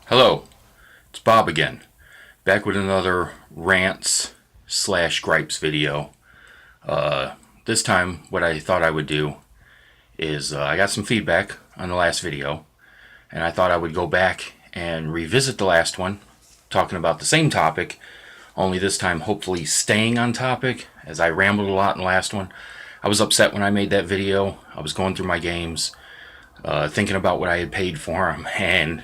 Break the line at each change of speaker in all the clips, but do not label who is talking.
Hello, it's Bob again, back with another rants slash gripes video. This time, what I thought I would do is I got some feedback on the last video, and I thought I would go back and revisit the last one, talking about the same topic, only this time hopefully staying on topic, as I rambled a lot in the last one. I was upset when I made that video. I was going through my games, thinking about what I had paid for them,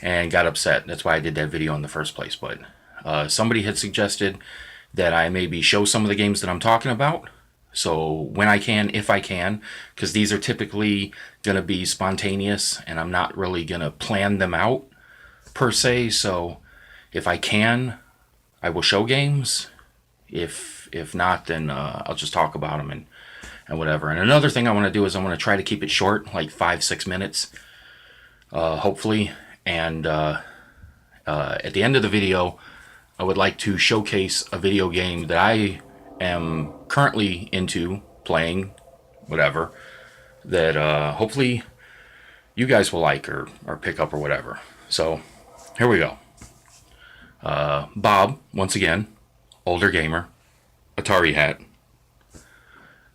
and got upset. That's why I did that video in the first place. But somebody had suggested that I maybe show some of the games that I'm talking about. So when I can, if I can, because these are typically going to be spontaneous and I'm not really going to plan them out per se. So if I can, I will show games. If not, then I'll just talk about them and whatever. And another thing I want to do is I want to try to keep it short, like 5-6 minutes, hopefully. And at the end of the video, I would like to showcase a video game that I am currently into playing, whatever, that hopefully you guys will like or pick up or whatever. So here we go. Bob, once again, older gamer, Atari hat,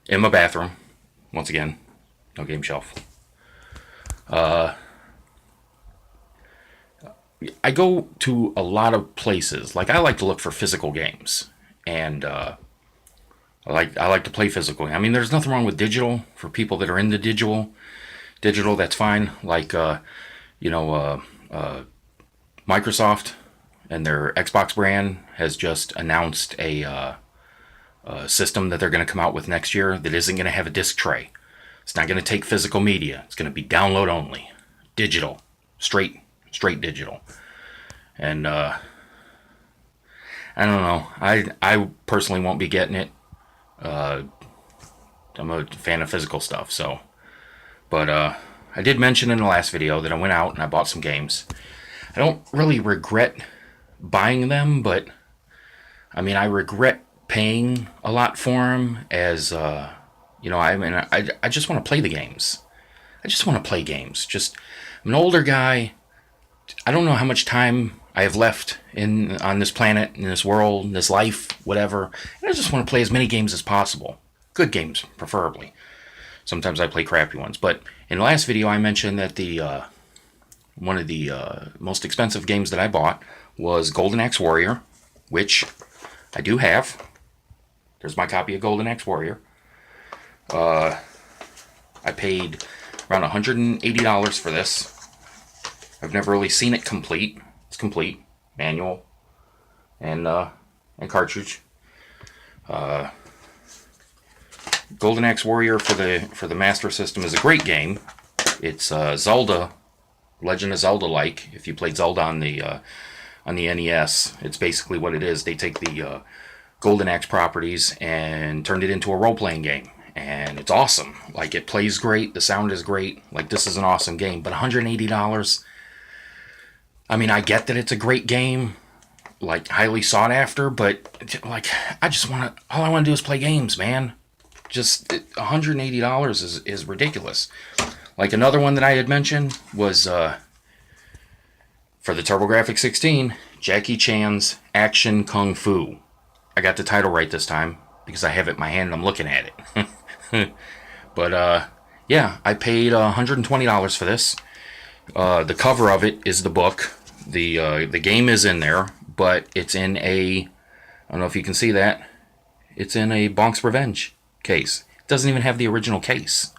in my bathroom, once again, no game shelf. I go to a lot of places. Like, I like to look for physical games, and I like to play physical. I mean, there's nothing wrong with digital for people that are into digital. Digital, that's fine. Like, Microsoft and their Xbox brand has just announced a system that they're going to come out with next year that isn't going to have a disc tray. It's not going to take physical media. It's going to be download only, digital, straight digital. And I don't know. I personally won't be getting it. I'm a fan of physical stuff, so. But I did mention in the last video that I went out and I bought some games. I don't really regret buying them, but I mean, I regret paying a lot for them. As I just want to play the games. I just want to play games. I'm an older guy. I don't know how much time I have left on this planet, in this world, in this life, whatever. And I just want to play as many games as possible. Good games, preferably. Sometimes I play crappy ones. But in the last video, I mentioned that one of the most expensive games that I bought was Golden Axe Warrior, which I do have. There's my copy of Golden Axe Warrior. I paid around $180 for this. I've never really seen it complete. It's complete, manual, and cartridge. Golden Axe Warrior for the Master System is a great game. It's Zelda, Legend of Zelda like. If you played Zelda on the NES, it's basically what it is. They take the Golden Axe properties and turned it into a role-playing game. And it's awesome. Like, it plays great. The sound is great. Like, this is an awesome game. But $180... I mean, I get that it's a great game, like, highly sought after, but, like, all I want to do is play games, man. Just, $180 is ridiculous. Like, another one that I had mentioned was, for the TurboGrafx 16, Jackie Chan's Action Kung Fu. I got the title right this time, because I have it in my hand and I'm looking at it. But, yeah, I paid $120 for this. The cover of it is the book. The game is in there, but it's in I don't know if you can see that. It's in a Bonk's Revenge case. It doesn't even have the original case.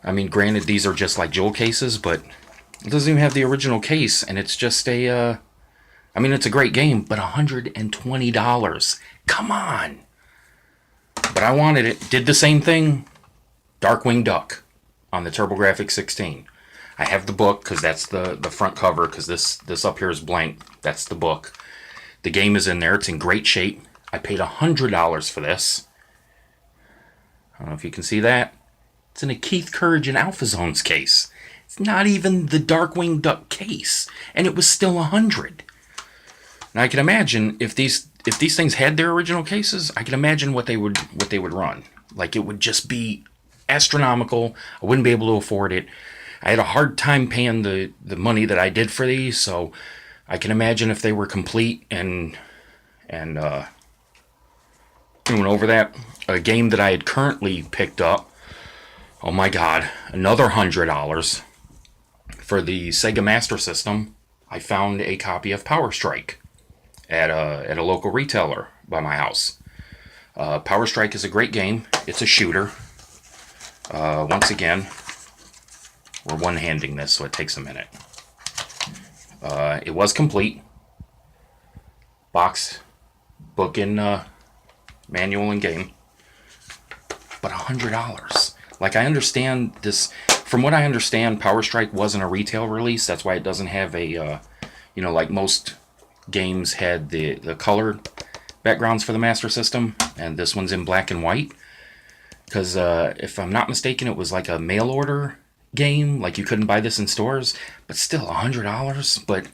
I mean, granted, these are just like jewel cases, but it doesn't even have the original case, and it's just I mean, it's a great game, but $120. Come on! But I wanted it. Did the same thing. Darkwing Duck on the TurboGrafx 16. I have the book because that's the front cover, because this up here is blank. That's the book. The game is in there. It's in great shape. I paid $100 for this. I don't know if you can see that. It's in a Keith Courage and Alpha Zones case. It's not even the Darkwing Duck case, and it was still $100. Now I can imagine if these things had their original cases, I can imagine what they would run. Like, it would just be astronomical. I wouldn't be able to afford it. I had a hard time paying the money that I did for these, so I can imagine if they were complete and we went over that. A game that I had currently picked up. Oh my God, another $100 for the Sega Master System. I found a copy of Power Strike at a local retailer by my house. Power Strike is a great game. It's a shooter. Once again, we're one-handing this, so it takes a minute. It was complete. Box, book, and manual and game. But $100. Like, I understand this. From what I understand, Power Strike wasn't a retail release. That's why it doesn't have a, like most games had the colored backgrounds for the Master System, and this one's in black and white. Because if I'm not mistaken, it was like a mail order game. Like, you couldn't buy this in stores, but still $100. But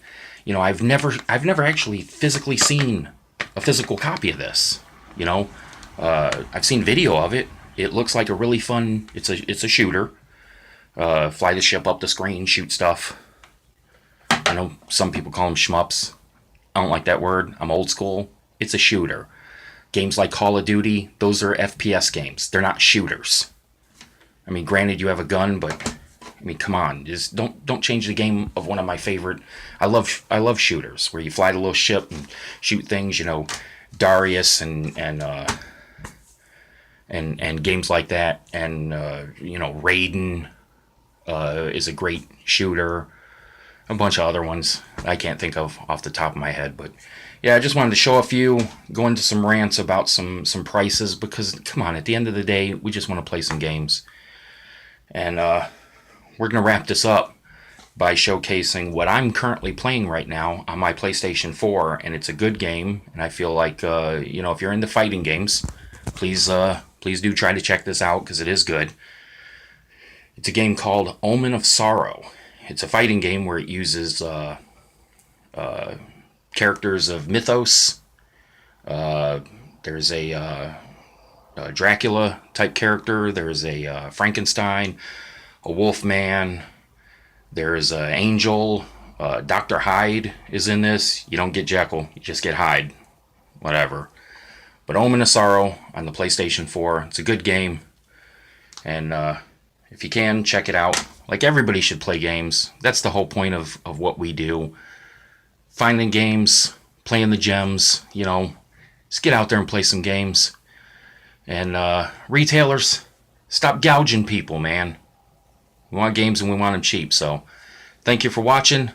I've never actually physically seen a physical copy of this. I've seen video of it. It looks like a really fun. It's a shooter. Fly the ship up the screen, shoot stuff. I know some people call them shmups. I don't like that word. I'm old school. It's a shooter. Games like Call of Duty, those are FPS games. They're not shooters. I mean, granted, you have a gun, but I mean, come on, just don't change the game of one of my favorite. I love shooters where you fly the little ship and shoot things. Darius and games like that, and Raiden is a great shooter. A bunch of other ones I can't think of off the top of my head, but yeah, I just wanted to show a few, go into some rants about some prices, because come on, at the end of the day, we just want to play some games. And we're going to wrap this up by showcasing what I'm currently playing right now on my PlayStation 4, and it's a good game, and I feel like, if you're into fighting games, please do try to check this out, because it is good. It's a game called Omen of Sorrow. It's a fighting game where it uses characters of mythos. There's a Dracula type character. There's a Frankenstein, a Wolfman. There's an Angel. Dr. Hyde is in this. You don't get Jekyll, you just get Hyde. Whatever. But Omen of Sorrow on the PlayStation 4. It's a good game. And if you can, check it out. Like, everybody should play games. That's the whole point of what we do. Finding games, playing the gems, just get out there and play some games. And retailers, stop gouging people, man. We want games and we want them cheap. So thank you for watching,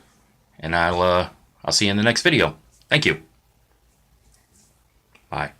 and I'll see you in the next video. Thank you. Bye.